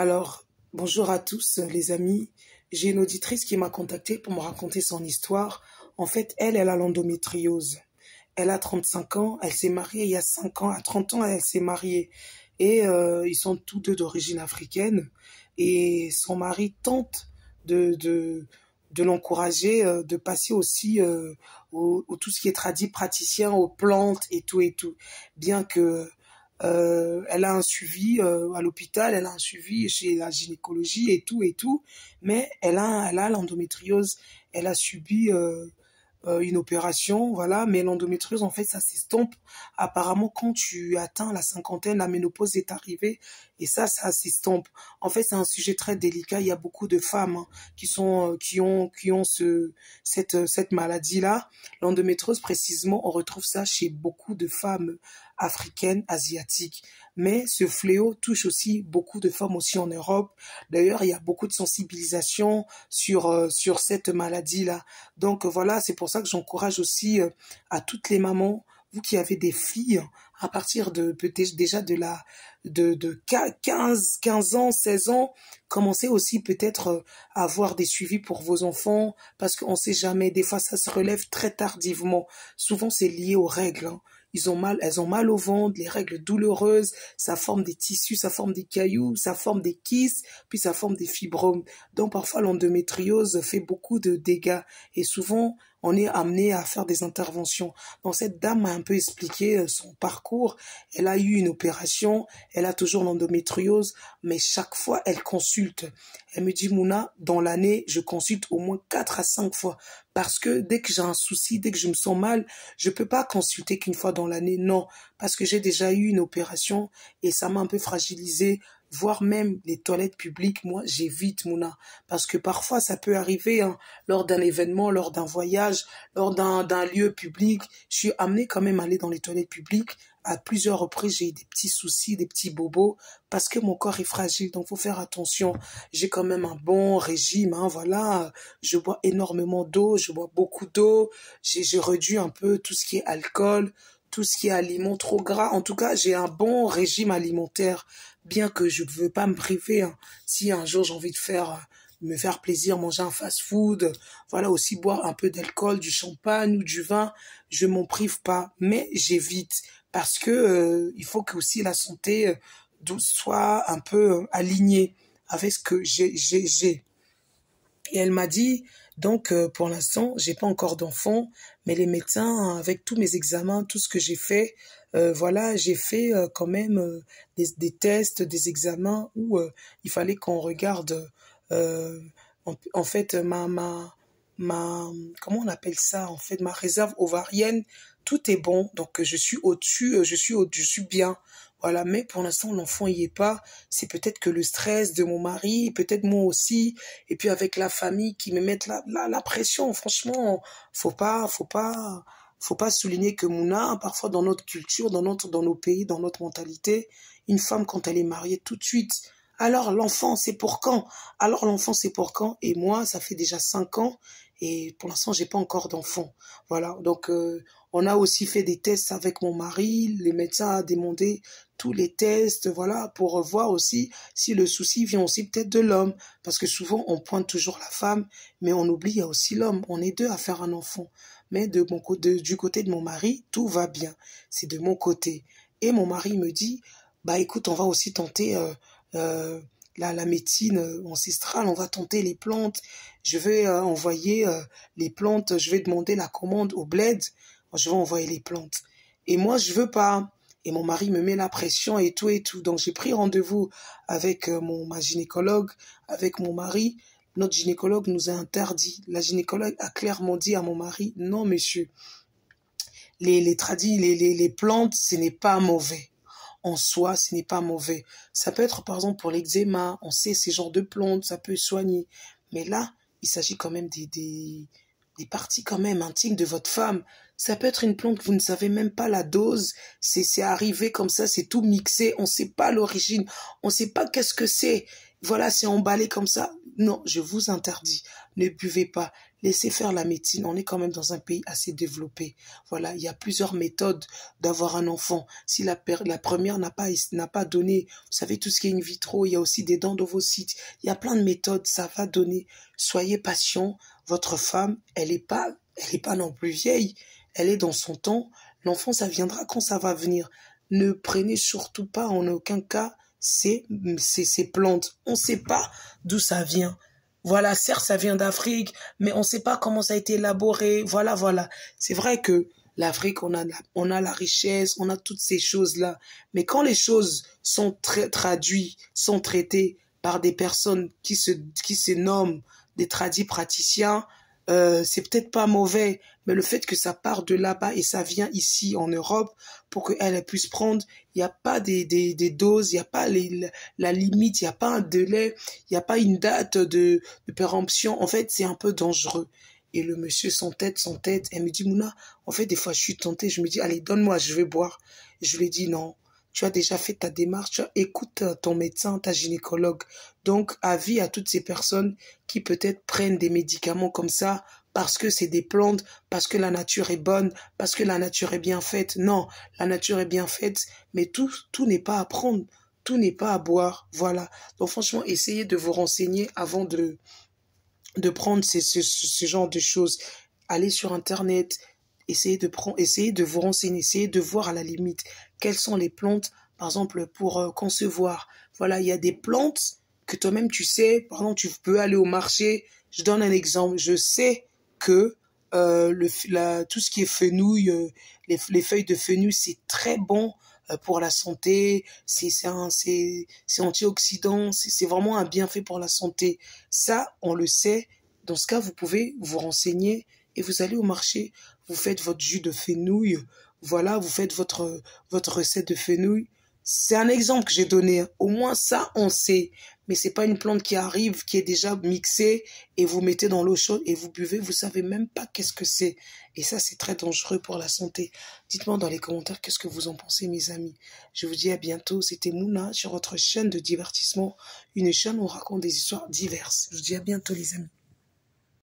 Alors, bonjour à tous les amis. J'ai une auditrice qui m'a contactée pour me raconter son histoire. En fait, elle a l'endométriose. Elle a 35 ans, elle s'est mariée il y a 5 ans. À 30 ans, elle s'est mariée. Et ils sont tous deux d'origine africaine. Et son mari tente de, de, de l'encourager, de passer aussi au tout ce qui est praticien, aux plantes et tout et tout. Bien que elle a un suivi à l'hôpital, elle a un suivi chez la gynécologie et tout, mais elle a l'endométriose, elle a subi une opération, voilà, mais l'endométriose, en fait, ça s'estompe. Apparemment, quand tu atteins la cinquantaine, la ménopause est arrivée, et ça s'estompe. En fait, c'est un sujet très délicat. Il y a beaucoup de femmes qui ont cette maladie-là. L'endométriose, précisément, on retrouve ça chez beaucoup de femmes africaines, asiatiques. Mais ce fléau touche aussi beaucoup de femmes aussi en Europe. D'ailleurs, il y a beaucoup de sensibilisation sur cette maladie-là. Donc voilà, c'est pour ça que j'encourage aussi à toutes les mamans, vous qui avez des filles, à partir de peut-être déjà de 15 ans, 16 ans, commencez aussi peut-être à avoir des suivis pour vos enfants, parce qu'on sait jamais, des fois ça se relève très tardivement. Souvent c'est lié aux règles, hein. Elles ont mal au ventre, les règles douloureuses, ça forme des tissus, ça forme des cailloux, ça forme des kystes, puis ça forme des fibromes. Donc parfois l'endométriose fait beaucoup de dégâts et souvent on est amené à faire des interventions. Donc cette dame m'a un peu expliqué son parcours. Elle a eu une opération, elle a toujours l'endométriose, mais chaque fois elle consulte. Elle me dit, Mouna, dans l'année, je consulte au moins 4 à 5 fois. Parce que dès que j'ai un souci, dès que je me sens mal, je peux pas consulter qu'une fois dans l'année. Non, parce que j'ai déjà eu une opération et ça m'a un peu fragilisé. Voire même les toilettes publiques, moi, j'évite, Mouna. Parce que parfois, ça peut arriver, hein, lors d'un événement, lors d'un voyage, lors d'un lieu public. Je suis amenée quand même à aller dans les toilettes publiques. À plusieurs reprises, j'ai eu des petits soucis, des petits bobos, parce que mon corps est fragile, donc faut faire attention. J'ai quand même un bon régime, hein, voilà. Je bois énormément d'eau, je bois beaucoup d'eau. J'ai réduit un peu tout ce qui est alcool, tout ce qui est aliments trop gras. En tout cas, j'ai un bon régime alimentaire, bien que je ne veux pas me priver, hein. Si un jour j'ai envie de me faire plaisir, manger un fast-food, voilà, aussi boire un peu d'alcool, du champagne ou du vin, je m'en prive pas, mais j'évite parce que il faut que aussi la santé soit un peu alignée avec ce que j'ai. Et elle m'a dit, donc pour l'instant, j'ai pas encore d'enfant, mais les médecins, avec tous mes examens, tout ce que j'ai fait, voilà, j'ai fait quand même des tests, des examens où il fallait qu'on regarde, euh, en fait, ma, comment on appelle ça, en fait, ma réserve ovarienne, tout est bon, donc je suis au-dessus, je suis bien. Voilà, mais pour l'instant, l'enfant y est pas. C'est peut-être que le stress de mon mari, peut-être moi aussi, et puis avec la famille qui me mettent la pression. Franchement, faut pas souligner que Mouna, parfois dans notre culture, dans nos pays, dans notre mentalité, une femme quand elle est mariée tout de suite. Alors l'enfant, c'est pour quand? Alors l'enfant, c'est pour quand? Et moi, ça fait déjà 5 ans et pour l'instant, j'ai pas encore d'enfant. Voilà. Donc on a aussi fait des tests avec mon mari. Les médecins ont demandé tous les tests, voilà, pour voir aussi si le souci vient aussi peut-être de l'homme. Parce que souvent, on pointe toujours la femme, mais on oublie, il y a aussi l'homme. On est deux à faire un enfant. Mais du côté de mon mari, tout va bien. C'est de mon côté. Et mon mari me dit, bah écoute, on va aussi tenter euh, la médecine ancestrale, on va tenter les plantes. Je vais envoyer les plantes, je vais demander la commande au bled. Je vais envoyer les plantes. Et moi, je veux pas. Et mon mari me met la pression et tout et tout. Donc j'ai pris rendez-vous avec ma gynécologue, avec mon mari. Notre gynécologue nous a interdit. La gynécologue a clairement dit à mon mari, non monsieur, les plantes, ce n'est pas mauvais. En soi, ce n'est pas mauvais. Ça peut être par exemple pour l'eczéma, on sait ces genres de plantes, ça peut soigner. Mais là, il s'agit quand même des parties quand même intimes de votre femme. Ça peut être une plante que vous ne savez même pas la dose, c'est arrivé comme ça, c'est tout mixé, on ne sait pas l'origine, on ne sait pas qu'est-ce que c'est. voilà, c'est emballé comme ça. Non, je vous interdis. Ne buvez pas. Laissez faire la médecine. On est quand même dans un pays assez développé. Voilà, il y a plusieurs méthodes d'avoir un enfant. Si la première n'a pas donné, vous savez, tout ce qui est in vitro, il y a aussi des dents d'ovocytes. Il y a plein de méthodes, ça va donner. Soyez patient. Votre femme, elle est pas non plus vieille. Elle est dans son temps. L'enfant, ça viendra quand ça va venir. Ne prenez surtout pas en aucun cas ces plantes. On ne sait pas d'où ça vient. Voilà, certes, ça vient d'Afrique, mais on ne sait pas comment ça a été élaboré. Voilà, voilà. C'est vrai que l'Afrique, on a la richesse, on a toutes ces choses-là. Mais quand les choses sont traduites, sont traitées par des personnes qui se nomment des tradis praticiens, c'est peut-être pas mauvais, mais le fait que ça part de là-bas et ça vient ici en Europe pour qu'elle puisse prendre, il n'y a pas des doses, il n'y a pas la limite, il n'y a pas un délai, il n'y a pas une date de péremption. En fait, c'est un peu dangereux. Et le monsieur sans tête, elle me dit, Mouna, en fait, des fois, je suis tentée, je me dis, allez, donne-moi, je vais boire. Et je lui ai dit, non, tu as déjà fait ta démarche, écoute ton médecin, ta gynécologue. Donc, avis à toutes ces personnes qui peut-être prennent des médicaments comme ça parce que c'est des plantes, parce que la nature est bonne, parce que la nature est bien faite. Non, la nature est bien faite, mais tout n'est pas à prendre, tout n'est pas à boire. Voilà. Donc, franchement, essayez de vous renseigner avant de prendre ce genre de choses. Allez sur Internet, essayez de vous renseigner, essayez de voir à la limite quelles sont les plantes, par exemple, pour concevoir. Voilà, il y a des plantes que toi-même tu sais, par exemple, tu peux aller au marché. Je donne un exemple. Je sais que tout ce qui est fenouil, les feuilles de fenouil, c'est très bon pour la santé, c'est antioxydant, c'est vraiment un bienfait pour la santé. Ça, on le sait. Dans ce cas, vous pouvez vous renseigner et vous allez au marché, vous faites votre jus de fenouil, voilà, vous faites votre recette de fenouil. C'est un exemple que j'ai donné. Au moins ça, on sait. Mais c'est pas une plante qui arrive, qui est déjà mixée et vous mettez dans l'eau chaude et vous buvez, vous savez même pas qu'est-ce que c'est. Et ça, c'est très dangereux pour la santé. Dites-moi dans les commentaires qu'est-ce que vous en pensez, mes amis. Je vous dis à bientôt. C'était Mouna sur votre chaîne de divertissement, une chaîne où on raconte des histoires diverses. Je vous dis à bientôt, les amis.